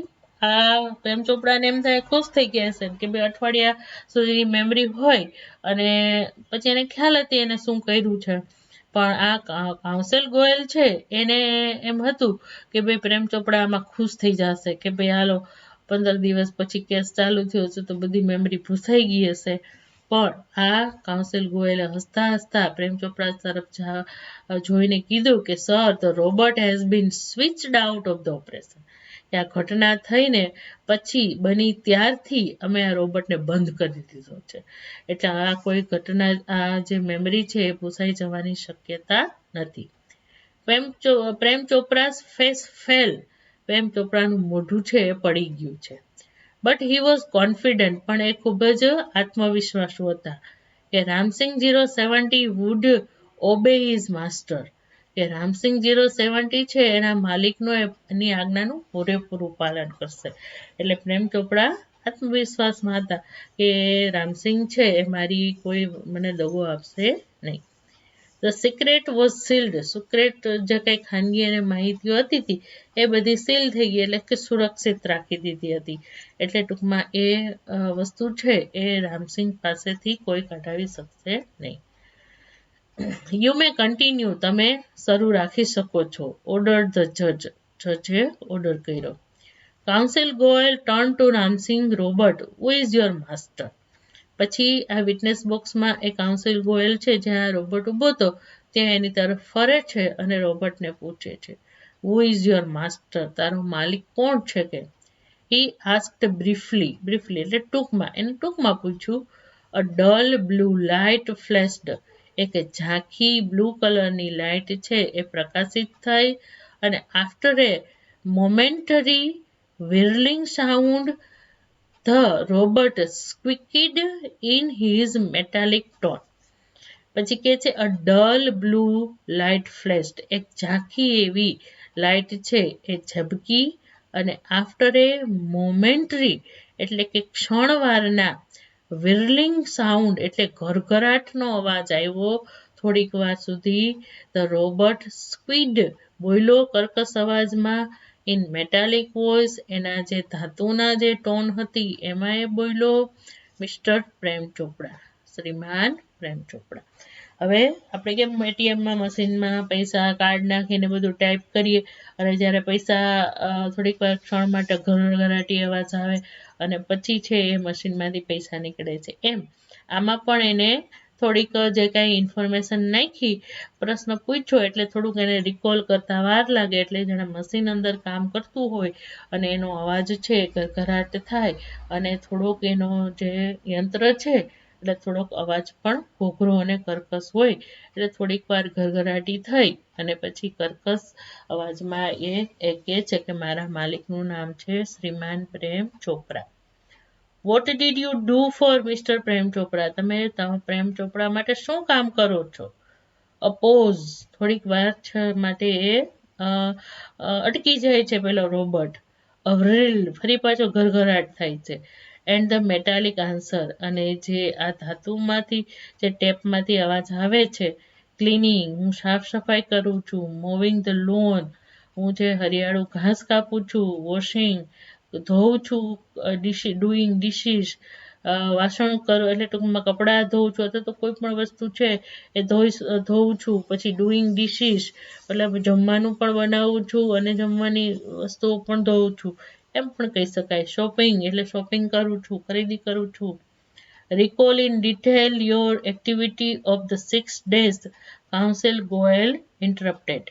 આ પ્રેમ ચોપડાને એમ થાય ખુશ થઈ ગયા હશે કે બે અઠવાડિયા સુધી મેમરી હોય અને પછી એને ખ્યાલ હતી એને શું કર્યું છે, પણ આ કાઉન્સિલ ગોયલ છે એને એમ હતું કે ભાઈ પ્રેમ ચોપડા આમાં ખુશ થઈ જશે કે ભાઈ હાલો 15 દિવસ પછી કેસ ચાલુ થયો છે તો બધી મેમરી ભૂસાઈ ગઈ હશે. પણ આ કાઉન્સિલ ગોયલે હસતા હસતા પ્રેમ ચોપડા તરફ જોઈને કીધું કે sir, the robot has been switched out of the operation, કે આ ઘટના થઈને પછી બની ત્યારથી અમે આ રોબોટને બંધ કરી દીધો છે, એટલે આ કોઈ ઘટના, આ જે મેમરી છે એ ભૂસાઈ જવાની શક્યતા નથી. પ્રેમ ચોપરા's ફેસ ફેલ પ્રેમ ચોપરાનું મોઢું છે એ પડી ગયું છે. બટ હી વોઝ કોન્ફિડન્ટ, પણ એ ખૂબ જ આત્મવિશ્વાસુ હતા કે Ramsingh 070 would obey his master, કે રામસિંગ 070 છે એના માલિકનો એની આજ્ઞાનું પૂરેપૂરું પાલન કરશે. એટલે પ્રેમ ચોપડા આત્મવિશ્વાસમાં હતા કે રામસિંગ છે એ મારી કોઈ મને દગો આપશે નહીં. The secret was sealed, secret જે કંઈ ખાનગી અને માહિતીઓ હતી એ બધી સીલ થઈ ગઈ, એટલે કે સુરક્ષિત રાખી દીધી હતી. એટલે ટૂંકમાં એ વસ્તુ છે એ રામસિંગ પાસેથી કોઈ કઢાવી શકશે નહીં. યુ મે કન્ટિન્યુ, તમે શરૂ રાખી શકો છો. ઓર્ડર ધ જજ, જજે ઓર્ડર કર્યો. Counsel Goyal turn to Ramsingh, robot who is your master. પછી આ વિટનેસ બોક્સમાં એ કાઉન્સિલ ગોયલ છે જ્યાં રોબર્ટ ઊભો હતો ત્યાં એની તરફ ફરે છે અને રોબર્ટને પૂછે છે, હુ ઇઝ યોર માસ્ટર, તારો માલિક કોણ છે? કે હી આસ્ક્ડ બ્રીફલી, બ્રીફલી એટલે ટૂંકમાં, એને ટૂંકમાં પૂછ્યું. અ ડલ બ્લુ લાઇટ ફ્લેશ્ડ, એક ઝાંખી બ્લુ કલરની લાઇટ છે એ પ્રકાશિત થઈ, અને after A momentary whirling sound the Robert squeaked in his metallic tone. પછી કે છે અ ડલ બ્લુ લાઇટ ફ્લેશ્ડ, એક ઝાંખી એવી લાઇટ છે એ ઝબકી, અને આફ્ટર એ મોમેન્ટરી એટલે કે ક્ષણવારના whirling સાઉન્ડ એટલે ઘરઘરાટનો અવાજ આવ્યો થોડીક વાર સુધી. ધ રોબર્ટ સ્ક્વીડ, બોયલો કર્કશ અવાજમાં, ઇન મેટાલિક વોઇસ, એના જે ધાતુના જે ટોન હતી એમાં એ બોયલો. મિસ્ટર પ્રેમ ચોપડા, શ્રીમાન પ્રેમ ચોપડા. હવે આપણે કેમ એટીએમમાં મશીનમાં પૈસા કાર્ડ નાખીને બધું ટાઈપ કરીએ અને જ્યારે પૈસા થોડીક વાર ક્ષણ માટે ઘરઘરાટી અવાજ આવે અને પછી છે એ મશીનમાંથી પૈસા નીકળે છે, એમ આમાં પણ એને થોડીક જે કાંઈ ઇન્ફોર્મેશન નાખી, પ્રશ્ન પૂછ્યો એટલે થોડુંક એને રિકોલ કરતા વાર લાગે, એટલે જેને મશીન અંદર કામ કરતું હોય અને એનો અવાજ છે ઘરઘરાટ થાય અને થોડોક એનો જે યંત્ર છે એટલે થોડોક અવાજ પણ ઘોઘરો અને કર્કશ હોય, એટલે થોડીક વાર ઘરઘરાટી થઈ અને પછી કર્કશ અવાજમાં એ કહે છે કે મારા માલિકનું નામ છે Shriman Prem Chopra. What did you do for mister Prem Chopra, તમે પ્રેમ ચોપડા માટે શું કામ કરો છો? અપોઝ, થોડીક વાર માટે એ અટકી જાય છે પેલો રોબર્ટ. અવરીલ, ફરી પાછો ઘરઘરાટ થાય છે. એન્ડ ધ મેટાલિક આન્સર, અને જે આ ધાતુમાંથી જે ટેપમાંથી અવાજ આવે છે, ક્લિનિંગ, હું સાફ સફાઈ કરું છું, મૂવિંગ ધ લોન, હું જે હરિયાળું ઘાસ કાપું છું, વોશિંગ, ધોઉં છું, ડુઈંગ ડિશિસ, વાસણ કરો એટલે ટૂંકમાં કપડાં ધોઉં છું, અથવા તો કોઈ પણ વસ્તુ છે એ ધોઉં છું. પછી ડુઈંગ ડિશિસ મતલબ જમવાનું પણ બનાવું છું અને જમવાની વસ્તુઓ પણ ધોઉં છું, એમ પણ કહી શકાય. શોપિંગ એટલે શોપિંગ કરું છું, ખરીદી કરું છું. Recall in detail your activity of the 6 days, council Goyal interrupted.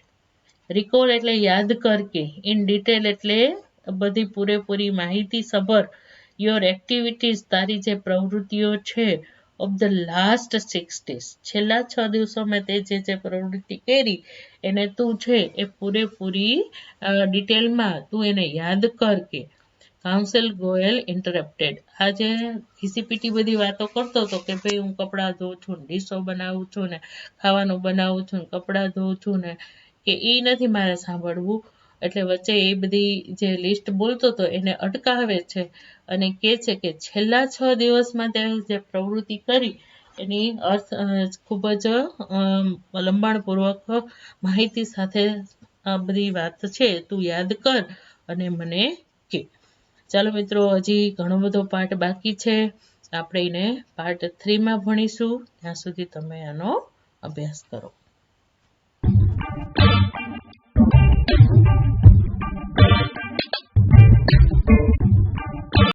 Recall એટલે યાદ કર, કે ઇન ડિટેલ એટલે બધી પૂરેપૂરી માહિતી સભર, યોર એક્ટિવિટીઝ તારી જે પ્રવૃત્તિઓ છે, ઓફ ધ લાસ્ટ 6 days છેલ્લા 6 દિવસોમાં તે જે પ્રવૃત્તિ કરી એને તું છે એ પૂરેપૂરી ડિટેલમાં તું એને યાદ કર. કે કાઉન્સિલ ગોયલ ઇન્ટરપ્ટેડ, આ જે ઘીસીપીટી બધી વાતો કરતો હતો કે ભાઈ હું કપડાં ધોઉં છું ને ડીશો બનાવું છું ને ખાવાનું બનાવું છું ને કપડાં ધોઉં છું ને, કે એ નથી મારે સાંભળવું. એટલે વચ્ચે એ બધી જે લિસ્ટ બોલતો હતો એને અટકાવે છે અને કહે છે કે છેલ્લા 6 દિવસમાં તે જે પ્રવૃત્તિ કરી એની અર્થ ખૂબ જ લંબાણપૂર્વક માહિતી સાથે આ બધી વાત છે તું યાદ કર અને મને કે. ચાલો મિત્રો, હજી ઘણો બધો પાઠ બાકી છે, આપણે એને પાર્ટ 3માં ભણીશું. ત્યાં સુધી તમે આનો અભ્યાસ કરો.